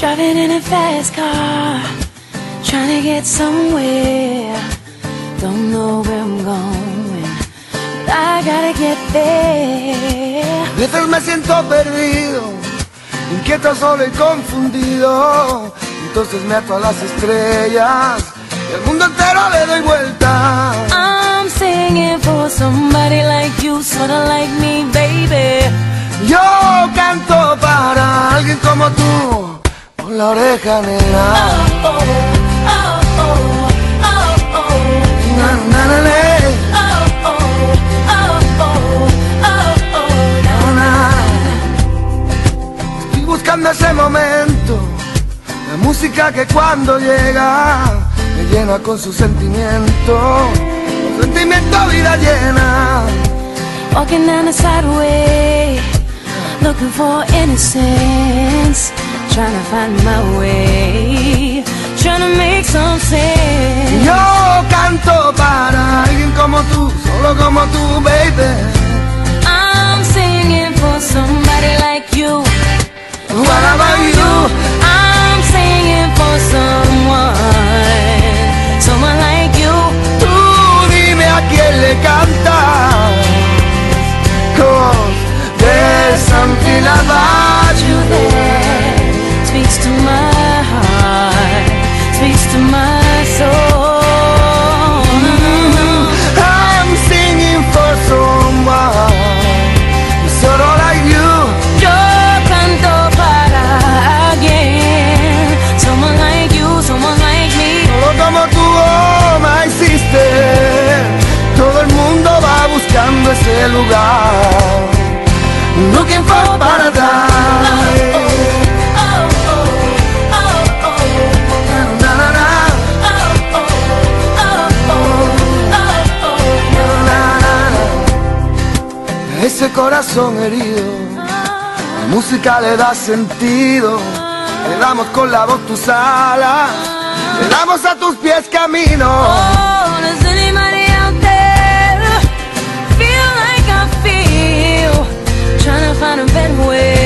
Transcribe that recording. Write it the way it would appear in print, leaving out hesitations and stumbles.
Driving in a fast car, trying to get somewhere. Don't know where I'm going, but I gotta get there. A veces me siento perdido, inquieto, solo y confundido. Entonces me ato a las estrellas y al mundo entero le doy vuelta. I'm singing for somebody like you, sorta like me, baby. Yo canto para alguien como tú, con la oreja negra. Oh, oh, oh, oh, oh, oh. Na, na, na, na. Oh, oh, oh, oh, oh, oh, Na, na. Estoy buscando ese momento, la música que cuando llega me llena con su sentimiento. Sentimiento, vida llena. Walking down the sideway, looking for innocence, trying to find my way, trying to make some sense. Yo canto para alguien como tú, solo como tú, baby. I'm singing for somebody like you. What about you? I'm singing for someone like you. Tú dime a quién le cantas, 'cause there's something about you there. Speaks to my heart, speaks to my soul. I'm singing for someone sort of like you. Yo canto para alguien, someone like you, someone like me. Solo como tú, oh my sister. Todo el mundo va buscando ese lugar, looking for paradise. Ese corazón herido, la música le da sentido. Le damos con la voz tus alas, le damos a tus pies camino. Oh, does anybody out there feel like I feel? Trying to find a better way.